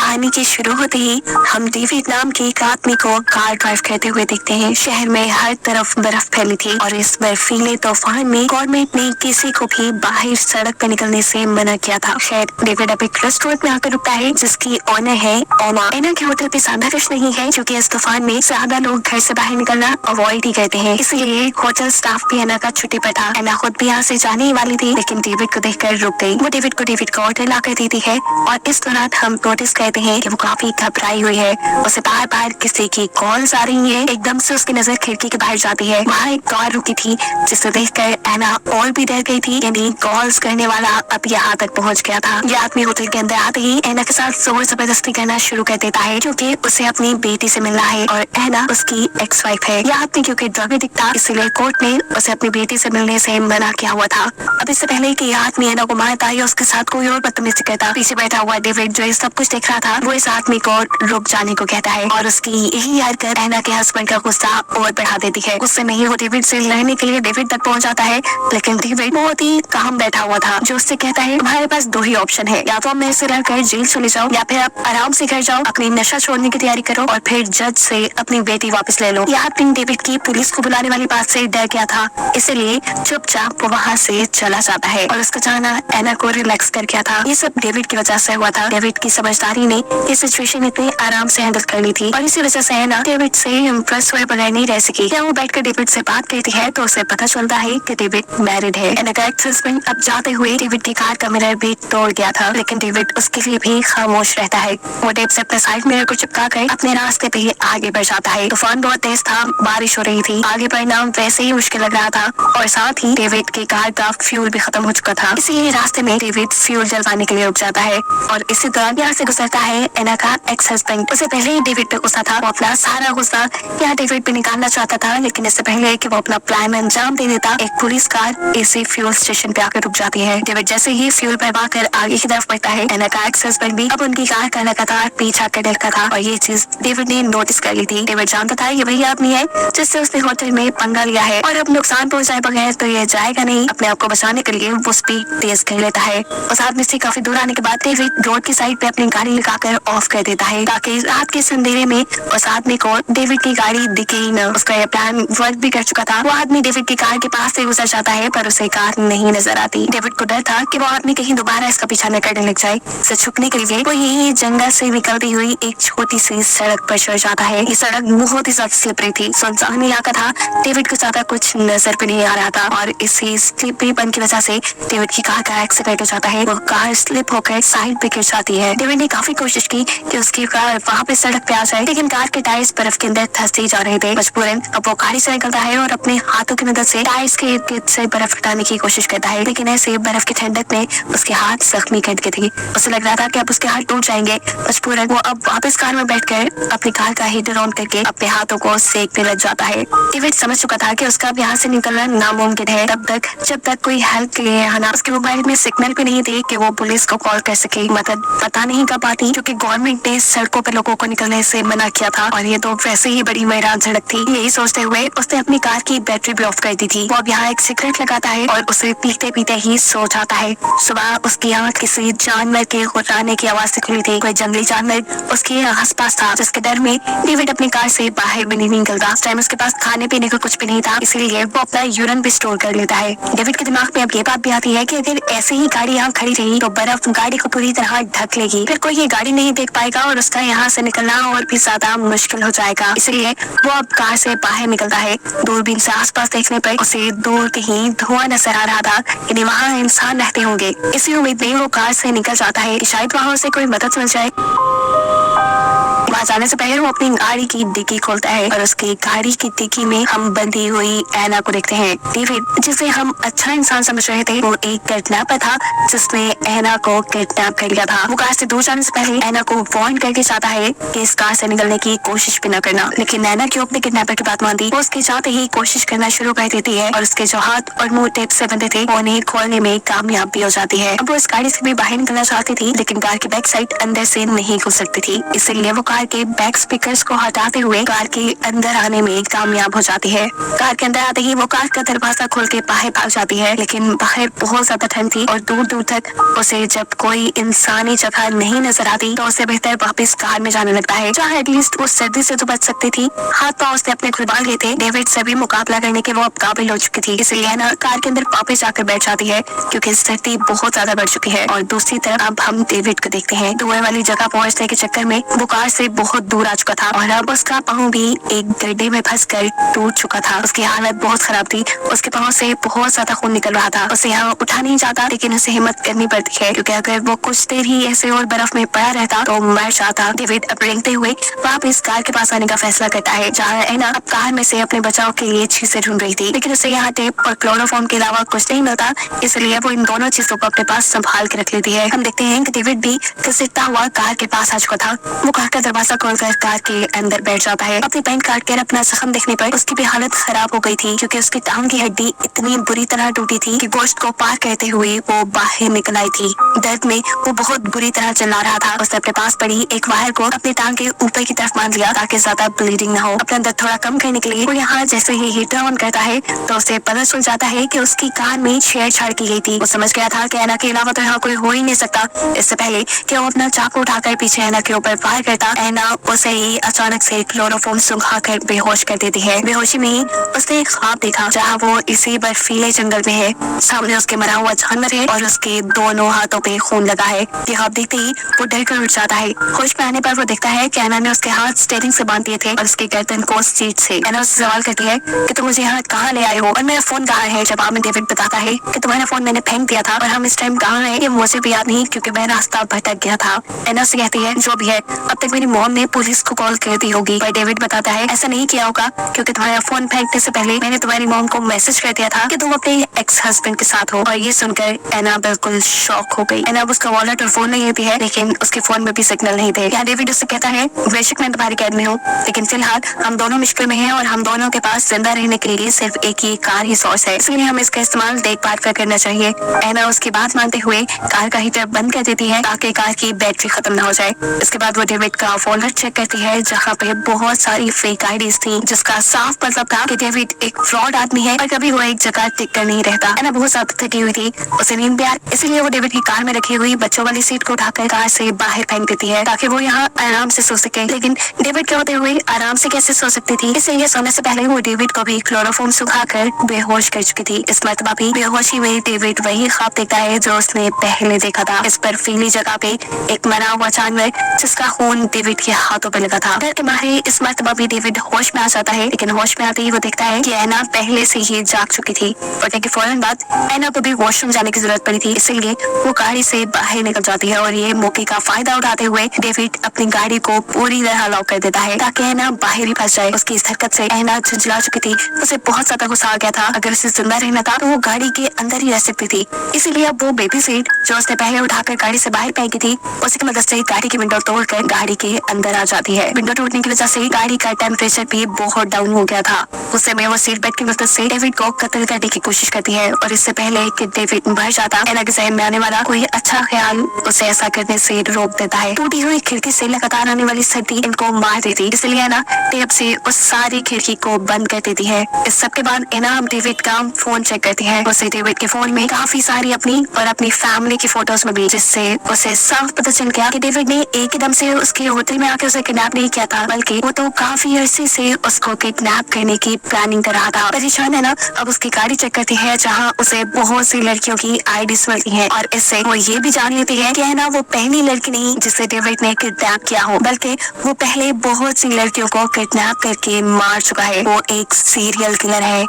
कहानी के शुरू होते ही हम डेविड नाम के एक आदमी को कार ड्राइव करते हुए देखते हैं। शहर में हर तरफ बर्फ फैली थी और इस बर्फीले तूफान में गवर्नमेंट ने किसी को भी बाहर सड़क पर निकलने से मना किया था। खैर डेविड अब एक रेस्टोरेंट में आकर रुकता है जिसकी ओनर है एना। एना के होटल पे ज्यादा रश नहीं है क्योंकि इस तूफान में ज्यादा लोग घर से बाहर निकलना अवॉइड ही करते हैं, इसलिए होटल स्टाफ भी एना का छुट्टी पर था। एना खुद भी यहाँ से जाने ही वाली थी लेकिन डेविड को देखकर रुक गई। वो डेविड को ऑर्डर लाकर देती है और इस दौरान हम नोटिस करते हैं कि वो काफी घबराई हुई है। उसे बार बार किसी की कॉल्स आ रही है। एकदम से उसकी नजर खिड़की के बाहर जाती है। वहाँ एक कार रुकी थी जिसे देखकर एना और भी डर गई थी, यानी कॉल्स करने वाला अब यहाँ तक पहुँच गया था। ये आदमी होटल के अंदर आते ही एना के साथ जोर जबरदस्ती करना शुरू कर देता है क्योंकि उसे अपनी बेटी से मिलना है और एना उसकी एक्स वाइफ है। यह आदमी क्योंकि ड्रग दिखता इसलिए कोर्ट ने उसे अपनी बेटी से मिलने से मना किया हुआ था। अब इससे पहले कि यह आदमी एना को मारता या उसके साथ कोई और बदतमीजी करता, पीछे बैठा हुआ डेविड जो सब कुछ देख रहा था वो इस आदमी को रुक जाने को कहता है और उसकी यही हरकत एना के हस्बैंड का गुस्सा और बढ़ा देती है। गुस्से में ही वो डेविड से लड़ने के लिए डेविड तक पहुंच जाता है लेकिन डेविड बहुत ही काम बैठा हुआ था जो उससे कहता है तुम्हारे पास दो ही ऑप्शन है, या तो आप मेरे से लड़कर जेल चले जाओ या फिर आप आराम से घर जाओ, अपनी नशा छोड़ने की तैयारी करो और फिर जज से अपनी बेटी वापस ले लो। यह आदमी डेविड की पुलिस को बुलाने वाली बात से डर गया था, इसलिए चुपचाप वो वहाँ से चला जाता है और उसका जाना एना को रिलैक्स कर गया था। ये सब डेविड की वजह से हुआ था। डेविड की समझदारी ने ये सिचुएशन इतने आराम से हैंडल कर ली थी और इसी वजह से एना डेविड से इम्प्रेस हुए बगैर नहीं रह सकी। क्या वो बैठकर डेविड से बात करती है तो उसे पता चलता है कि डेविड मैरिड है। एना का एक्स हस्बैंड अब जाते हुए डेविड की कार का मिरर भी तोड़ गया था लेकिन डेविड उसके लिए भी खामोश रहता है। वो डेविड से अपने साइड मिरर को चिपका कर अपने रास्ते पे ही आगे बढ़ जाता है। तूफान बहुत तेज था, बारिश हो रही थी, आगे बढ़ना वैसे ही मुश्किल लग रहा था और साथ ही डेविड की कार का फ्यूल भी खत्म हो चुका था, इसीलिए रास्ते में डेविड फ्यूल जलवाने के लिए रुक जाता है और इसी दौरान यहाँ से गुजरता है एना का एक्स हस्बैंड। उससे पहले ही डेविड पे गुस्सा था, वो अपना सारा गुस्सा यहाँ डेविड पे निकालना चाहता था लेकिन इससे पहले कि वो अपना प्लान अंजाम दे देता एक पुलिस कार इसी फ्यूल स्टेशन पे आकर रुक जाती है। डेविड जैसे ही फ्यूल भरवा कर आगे की तरफ बढ़ता है एना का एक्स हस्बैंड भी अब उनकी कार का लगातार पीछा कर रखा था और ये चीज डेविड ने नोटिस कर ली थी। डेविड जानता था ये वही आदमी है जिससे उसने होटल में पंगा लिया है और अब नुकसान पहुंचाए बगैर तो ये जाएगा नहीं। अपने आप को बचाने के लिए वो स्पीड तेज कर लेता है। उस आदमी से काफी दूर आने के बाद डेविड रोड की साइड पे अपनी गाड़ी लगाकर ऑफ कर देता है ताकि रात के अंधेरे में उस आदमी को डेविड की गाड़ी दिखे ही न। उसका यह प्लान वर्क भी कर चुका था। वो आदमी डेविड की कार के पास से गुजर जाता है पर उसे कार नहीं नजर आती। डेविड को डर था कि वो आदमी कहीं दोबारा इसका पीछा न करने लग जाए। इसे छुपने के लिए वो यही जंगल से निकलती हुई एक छोटी सी सड़क पर चढ़ जाता है। ये सड़क बहुत ही ज्यादा स्लिपरी थी, सुनसान इलाका था, डेविड को ज्यादा कुछ नजर भी नहीं आ रहा था और इसी स्लिपरीपन की वजह से डेविड की कार का एक्सीडेंट हो जाता है। वो कार स्लिप होकर साइड पे गिर जाती है। डेविड ने काफी कोशिश की कि उसकी कार वहाँ पे सड़क पे आ जाए लेकिन कार के टायर्स बर्फ के अंदर धंसते जा रहे थे। मजबूरन अब वो गाड़ी से निकलता है और अपने हाथों की मदद से टायर्स के इर्द से बर्फ हटाने की कोशिश करता है लेकिन ऐसे बर्फ की ठंडक में उसके हाथ जख्मी कर गए थे। उसे लग रहा था कि अब उसके हाथ टूट जाएंगे। मजबूरन वो अब वापस कार में बैठकर अपनी कार का हीटर ऑन करके अपने हाथों को सेकने लग जाता है। डेविड समझ चुका था कि उसका अब यहाँ से निकलना नामुमकिन है तब तक जब तक कोई हेल्प के लिए आना। उसके मोबाइल में सिग्नल भी नहीं थे कि वो पुलिस को कॉल कर सके। मदद पता नहीं कब आती क्योंकि गवर्नमेंट ने सड़कों पर लोगों को निकलने से मना किया था और ये तो वैसे ही बड़ी मैदान सड़क थी। यही सोचते हुए उसने अपनी कार की बैटरी भी ऑफ कर दी थी। वो अब यहाँ एक सिगरेट लगाता है और उसे पीते पीते ही सो जाता है। सुबह उसकी आँख किसी जानवर के गुर्राने की आवाज से खुली थी। कोई जंगली जानवर उसके आसपास था जिसके डर में डेविड अपनी कार से बाहर भी नहीं निकलता। उस टाइम उसके पास खाने पीने का कुछ भी नहीं था, इसीलिए वो अपना यूरिन भी स्टोर कर लेता है। डेविड के दिमाग में अब ये बात भी आती है कि अगर ऐसे ही गाड़ी यहाँ खड़ी रही तो बर्फ गाड़ी को पूरी तरह ढक लेगी, फिर कोई ये गाड़ी नहीं देख पाएगा और उसका यहाँ से निकलना और भी ज्यादा मुश्किल हो जाएगा। इसलिए वो अब कार से बाहर निकलता है। दूरबीन से आसपास देखने पर उसे दूर कहीं धुआं नजर आ रहा था, यानी वहाँ इंसान रहते होंगे। इसी उम्मीद में वो कार से निकल जाता है कि शायद वहाँ उसे कोई मदद मिल जाए। वहाँ जाने से पहले वो अपनी गाड़ी की डिक्की खोलता है और उसकी गाड़ी की डिक्की में हम बंधी हुई एना को देखते हैं। डेविड जिसे हम अच्छा इंसान समझ रहे थे वो एक किडनैपर था जिसने एना को किडनैप कर लिया था। वो कार से दूर जाने से पहले एना को वार्न करके चाहता है कि इस कार से निकलने की कोशिश भी न करना, लेकिन एना क्यों अपने किडनैपर की बात मानती। वो उसके चाहते ही कोशिश करना शुरू कर देती है और उसके जो हाथ और मुंह टेप से बंधे थे वो उन्हें खोलने में कामयाब भी हो जाती है। अब वो इस गाड़ी से भी बाहर निकलना चाहती थी लेकिन कार की बैक साइड अंदर से नहीं खुल सकती थी, इसलिए वो कार के बैक स्पीकर्स को हटाते हुए कार के अंदर आने में कामयाब हो जाती है। कार के अंदर आते ही वो कार का दरवाजा खोल के बाहर भाग जाती है, लेकिन बाहर बहुत ज्यादा ठंड थी और दूर दूर तक उसे जब कोई इंसानी जगह नहीं नजर आती तो उसे बेहतर वापस कार में जाने लगता है, जहाँ एटलीस्ट वो सर्दी से तो बच सकती थी। हाथ पाँव उसने अपने खुलवा लिए थे। डेविड से भी मुकाबला करने के वो अब काबिल हो चुकी थी, इसलिए ना कार के अंदर वापस जाकर बैठ जाती है क्योंकि सर्दी बहुत ज्यादा बढ़ चुकी है। और दूसरी तरफ अब हम डेविड को देखते हैं। धुएं वाली जगह पहुंचने के चक्कर में वो कार से बहुत दूर आ चुका था और अब उसका पाँव भी एक गड्ढे में फंसकर टूट चुका था। उसकी हालत बहुत खराब थी, उसके पाँव से बहुत ज्यादा खून निकल रहा था। उसे यहाँ उठा नहीं जाता, लेकिन उसे हिम्मत करनी पड़ती है क्योंकि अगर वो कुछ देर ही ऐसे और बर्फ में पड़ा रहता तो मर जाता। डेविड अब रेंगते हुए वापस कार के पास आने का फैसला करता है, जहाँ एना अब कार में से अपने बचाव के लिए चीजें ढूंढ रही थी, लेकिन उसे यहाँ टेप और क्लोरोफॉर्म के अलावा कुछ नहीं मिलता, इसलिए वो इन दोनों चीजों को अपने पास संभाल के रख लेती है। हम देखते हैं कि डेविड भी घसीटता हुआ कार के पास आ चुका था। वो कार का दरवाजा खोलकर कार के अंदर बैठ जाता है। अपनी पैंट काट कर अपना जख्म देखने पर उसकी भी हालत खराब हो गई थी क्योंकि उसकी टांग की हड्डी इतनी बुरी तरह टूटी थी कि गोश्त को पार करते हुए वो बाहर निकल आई थी। दर्द में वो बहुत बुरी तरह चिल्ला रहा था। उसने अपने पास पड़ी एक वायर को अपनी टांग के ऊपर की तरफ बांध लिया ताकि ज्यादा ब्लीडिंग न हो। अपना दर्द थोड़ा कम करने के लिए वो यहाँ जैसे ही हीटर ऑन करता है तो उसे पता चल जाता है कि उसकी कार में छेड़छाड़ की गई थी। वो समझ गया था कि एना के अलावा तो यहाँ कोई हो ही नहीं सकता। इससे पहले कि वो अपना चाकू उठाकर पीछे एना के ऊपर फायर करता, एना उसे ही अचानक से क्लोरोफॉर्म सुखाकर बेहोश कर देती है। बेहोशी में ही उसने एक ख्वाब देखा जहाँ वो इसी बर्फीले जंगल में है। सामने उसके मरा हुआ जानवर है और उसके दोनों हाथों पे खून लगा है। ये ख्वाब देखते ही वो डर कर उठ जाता है। होश में आने पर वो देखता है कि एना ने उसके हाथ स्टीयरिंग से बांध दिए थे और उसके गर्दन को सीट से। एना उससे सवाल करती है कि तुम मुझे यहाँ कहाँ ले आए हो और मेरा फोन कहाँ है। जवाब में डेविड बताता है कि तुम्हारा फोन मैंने फेंक दिया था और हम इस टाइम कहाँ हैं ये मुझे भी याद नहीं क्योंकि मैं रास्ता भटक गया था। एना से कहती है जो भी है अब तक मेरी मॉम ने पुलिस को कॉल कर दी होगी, पर डेविड बताता है ऐसा नहीं किया होगा क्योंकि तुम्हारा फोन फेंकने से पहले मैंने तुम्हारी मॉम को मैसेज कर दिया था कि तुम अपने एक्स हस्बैंड के साथ हो। और ये सुनकर एना बिल्कुल शॉक हो गई। एना उसका वॉलेट और फोन लेती है, लेकिन उसके फोन में भी सिग्नल नहीं थे। यहाँ डेविड उससे कहता है बेशक मैं तुम्हारी कैद में हूँ, लेकिन फिलहाल हम दोनों मुश्किल में हैं और हम दोनों के पास जिंदा रहने के लिए सिर्फ एक ही कार ही सोर्स है, इसलिए हमें इसका इस्तेमाल देखभाल कर करना चाहिए। एना उसकी बात मानते हुए कार का हीटर बंद कर देती है ताकि कार की बैटरी खत्म न हो जाए। इसके बाद वो डेविड का वॉलेट चेक करती है जहाँ पे बहुत सारी फेक आईडीज थी, जिसका साफ मतलब था कि डेविड एक फ्रॉड आदमी है और कभी वो एक जगह टिक कर नहीं रहता। एना बहुत ज्यादा थकी हुई थी, उसे नींद भी आ रही, इसीलिए वो डेविड की कार में रखी हुई बच्चों वाली सीट को उठाकर कार से बाहर फेंक देती है ताकि वो यहाँ आराम से सो सके। लेकिन डेविड के होते हुए आराम से कैसे सो सकती थी, इसलिए सोने से पहले वो डेविड को भी क्लोरोफॉर्म सुखाकर बेहोश कर चुकी थी। इस मरतबा भी बेहोशी में डेविड वही ख्वाब देखता है जो उसने पहले देखा था। इस बर्फीली जगह पे एक मरा हुआ जानवर जिसका खून डेविड के हाथों पे लगा था। घर के बाहर इस मरतबा भी डेविड होश में आ जाता है, लेकिन होश में आते ही वो देखता है कि एना पहले से ही जाग चुकी थी। उठने के फौरन बाद एना को भी वॉशरूम जाने की जरूरत पड़ी थी, इसलिए वो गाड़ी से बाहर निकल जाती है और ये मौके का फायदा उठाते हुए डेविड अपनी गाड़ी को पूरी तरह लॉक कर देता है ताकि एना बाहर ही फंस जाए। उसकी इस हरकत से एना झुंझला चुकी थी, उसे बहुत ज्यादा गुस्सा आ गया था। अगर उसे जिंदा रहना था तो वो गाड़ी के अंदर ही रह सकती थी, इसीलिए अब वो बेबी सीट जो उसने पहले उठाकर गाड़ी से बाहर फेंकी थी उसी की मदद से गाड़ी की विंडो तोड़कर गाड़ी के अंदर आ जाती है। विंडो टूटने की वजह से गाड़ी का टेम्परेचर भी बहुत डाउन हो गया था। उस समय वो सीट बेल्ट की मदद से डेविड को कत्ल करने की कोशिश करती है और इससे पहले कि डेविड मर जाता, एना के जहन में आने वाला कोई अच्छा ख्याल उसे ऐसा करने से रोक देता है। टूटी हुई खिड़की से लगातार आने वाली सर्दी इनको मार देती, इसलिए एना टेप से उस सारी खिड़की को बंद कर देती है। इस सब के बाद एना डेविड का फोन चेक करती है। उसे डेविड के फोन में काफी सारी अपनी और अपनी फैमिली की फोटोज मिली, जिससे उसे साफ पता चल गया कि डेविड ने एकदम से उसके होटल में आके उसे किडनैप नहीं किया था, बल्कि वो तो काफी अरसे से उसको किडनैप करने की प्लानिंग कर रहा था। परेशान है ना, अब उसकी गाड़ी चेक करती है जहाँ उसे बहुत सी लड़कियों की आईडीज मिलती हैं और इससे वो ये भी जान लेती है कि है ना वो पहली लड़की नहीं जिसे डेविड ने किडनैप किया हो, बल्कि वो पहले बहुत सी लड़कियों को किडनैप करके मार चुका है। वो एक सीरियल किलर है।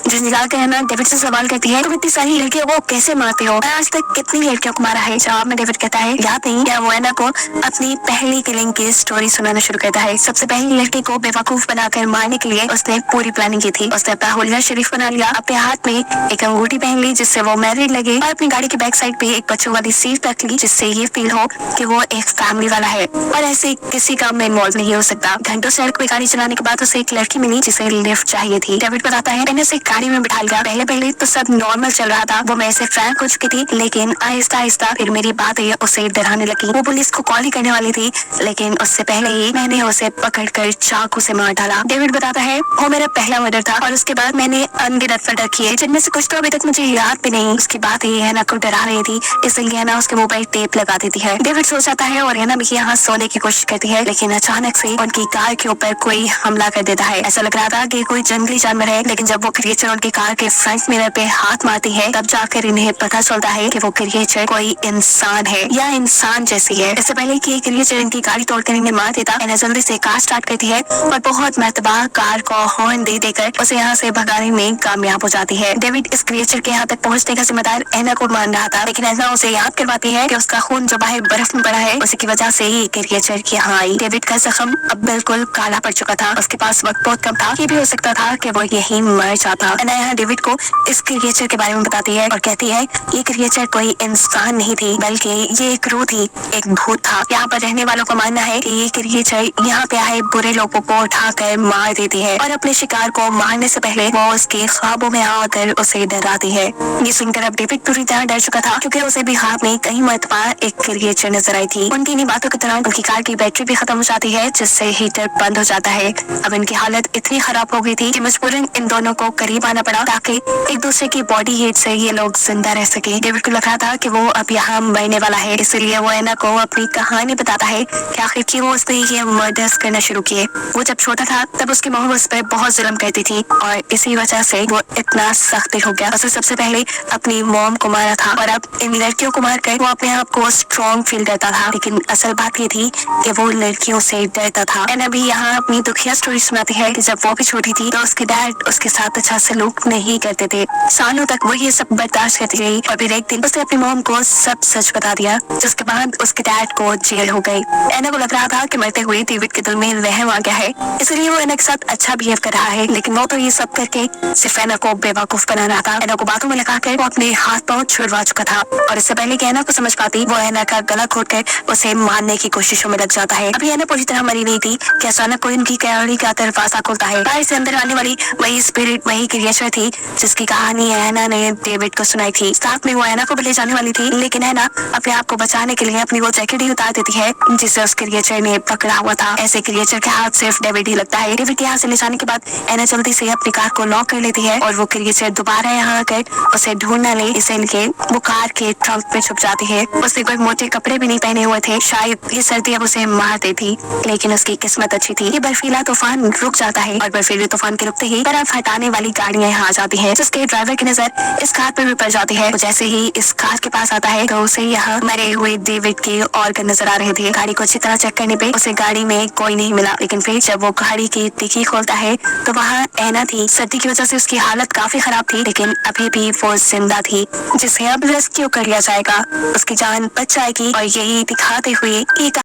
जिस निकाल कर ना डेविड से सवाल करती है तुम इतनी सारी लड़कियों को कैसे मारते हो और आज तक कितनी लड़कियों को मारा है। जवाब में डेविड कहता है याद नहीं क्या। वो एना को अपनी पहली किलिंग की स्टोरी सुनाना शुरू करता है। सबसे पहली लड़की को बेवकूफ बनाकर मारने के लिए उसने पूरी प्लानिंग की थी। उसने अपना होलिया शरीफ बना लिया, अपने हाथ में एक अंगूठी पहन ली जिससे वो मैरिड लगे और अपनी गाड़ी के बैक साइड पे एक बच्चों वाली सीट रख ली जिससे ये फील हो कि वो एक फैमिली वाला है और ऐसे किसी काम में इन्वॉल्व नहीं हो सकता। घंटों सड़क पे गाड़ी चलाने के बाद उसे एक लड़की मिली जिसे लिफ्ट चाहिए थी। डेविड बताता है मैंने उसे गाड़ी में बिठा लिया। पहले पहले तो सब नॉर्मल चल रहा था, वो मेरे से फ्रैंक हो चुकी थी, लेकिन आहिस्ता आहिस्ता फिर मेरी बात उसे डराने लगी। वो पुलिस को कॉल ही करने वाली थी, लेकिन उससे पहले ही मैंने उसे पकड़कर चाकू से मार डाला। डेविड बताता है वो मेरा पहला मर्डर था और उसके बाद मैंने अनगिनत मर्डर किए, जिनमें से कुछ तो अभी तक मुझे याद भी नहीं। उसकी बात ये हैना को डरा रही थी, इसलिए हैना उसके मुंह पर टेप लगा देती है। डेविड सो जाता है और हैना भी यहाँ सोने की कोशिश करती है, लेकिन अचानक से उनकी कार के ऊपर कोई हमला कर देता है। ऐसा लग रहा था कि कोई जंगली जानवर है, लेकिन जब वो क्रिएचर उनकी कार के फ्रंट मिरर पे हाथ मारती है, तब जाकर इन्हें पता चलता है कि वो क्रिएचर कोई इंसान है या इंसान जैसी है। इससे पहले कि क्रिएचर इनकी गाड़ी तोड़कर इन्हें मार देता, हैना जल्दी से कार स्टार्ट करती है और बहुत मर्तबा कार को हॉर्न दे देकर उसे यहाँ से भगाने में कामयाब हो जाती है। डेविड इस क्रिएचर के यहाँ तक पहुँचने का जिम्मेदार हैना को मान रहा था, लेकिन हैना उसे याद करवाती है कि उसका खून जो बाहर बर्फ में पड़ा है, उसी की वजह से ही क्रिएचर की यहाँ आई। डेविड का जख्म अब बिल्कुल काला पड़ चुका था, उसके पास वक्त बहुत कम था, ये भी हो सकता था कि वो यहीं मर जाता। हैना यहाँ डेविड को इस क्रिएचर के बारे में बताती है और कहती है ये क्रिएचर कोई इंसान नहीं थी, बल्कि ये एक रूह थी, एक भूत था। यहाँ पर रहने वालों का मानना है कि ये क्रिएचर यहाँ पे आए बुरे लोगों को उठाकर मार देती है और अपने शिकार को मारने से पहले वो उसके ख्वाबों में आकर उसे डराती है। ये सुनकर अब डेविड पूरी तरह डर चुका था, क्योंकि उसे भी ख्वाब में कई मरतबा एक क्रिएचर नजर आई थी। उनकी इन्हीं बातों के दौरान उनकी कार की बैटरी भी खत्म हो जाती है, जिससे हीटर बंद हो जाता है। अब इनकी हालत इतनी खराब हो गई थी कि मजबूरन इन दोनों को करीब आना पड़ा, ताकि एक दूसरे की बॉडी हीट से ये लोग जिंदा रह सके। डेविड को लग रहा था कि वो अब यहाँ मरने वाला है, इसलिए वो हैना को अपनी कहानी बताता है कि आखिर क्यों उसने ये मर्डर्स करना शुरू किए। वो जब छोटा था तब उसकी मम्मी उस पर बहुत जुल्म करती थी और इसी वजह से वो इतना सख्त हो गया। उसने सबसे पहले अपनी मॉम को मारा था और अब इन लड़कियों को मारकर वो अपने आप को स्ट्रॉन्ग फील करता था, लेकिन असल बात ये थी कि वो लड़कियों से डरता था। हैना भी यहाँ अपनी दुखिया स्टोरी सुनाती है कि जब वो भी छोटी थी तो उसके डैड उसके साथ अच्छा सलूक नहीं करते थे। सालों तक वो ये सब बर्दाश्त करती रही और फिर एक दिन उसने अपनी मॉम को सब सच बता दिया, जिसके बाद उसके डैड को जेल हो गई। हैना को लग रहा था कि मरते हुए डेविड के दिल में रहम आ गया है, इसलिए वो हैना के साथ अच्छा बिहेव कर रहा है, लेकिन वो तो ये सब करके सिर्फ हैना को बेवकूफ बना रहा था। हैना को बातों में लगाकर वो अपने हाथ पांव छुड़वा चुका था और इससे पहले कि हैना को समझ पाती, वो हैना का गला घोटकर उसे मारने की कोशिशों में लग जाता है। अभी हैना पूरी तरह मरी नहीं थी कि अचानक कोई उनकी गाड़ी का दरवाजा खुलता है। बाहर से अंदर आने वाली वही स्पिरिट, वही क्रिएचर थी जिसकी कहानी हैना ने डेविड को सुनाई थी। साथ में वो हैना को भी ले जाने वाली थी, लेकिन हैना अपने आप को बचाने के लिए अपनी वो जैकेट ही उतार देती है जिसे उस क्रिएचर ने पकड़ा हुआ था। ऐसे क्रिएचर के हाथ सिर्फ डेविड ही लगता है। डेविड के यहाँ से ले जाने के बाद हैना जल्दी से अपनी कार को लॉक कर लेती है और वो क्रिएचर दोबारा यहाँ आकर उसे ढूंढ न ले, इसलिए वो कार के ट्रंक पे छुप जाती है। उसने कोई मोटे कपड़े भी नहीं पहने हुए थे, शायद ये सर्दी अब उसे मार देती, लेकिन उसकी किस्मत अच्छी थी। ये बर्फीला तूफान रुक जाता है और बर्फीले तूफान के रुकते ही बर्फ हटाने वाली गाड़ियां यहाँ आ जाती हैं, जिसके ड्राइवर की नजर इस कार पर भी पड़ जाती है। जैसे ही इस कार के पास आता है तो उसे यहाँ मरे हुए डेविड के ऑर्गन नजर आ रहे थे। गाड़ी को अच्छी तरह चेक करने पे उसे गाड़ी में कोई नहीं मिला, लेकिन फिर जब वो गाड़ी की डिक्की खोलता है तो वहाँ हैना थी। सर्दी की वजह से उसकी हालत काफी खराब थी, लेकिन अभी भी वो जिंदा थी, जिसे अब रेस्क्यू कर लिया जाएगा। उसकी जान बच जाएगी और यही दिखाते हुए एक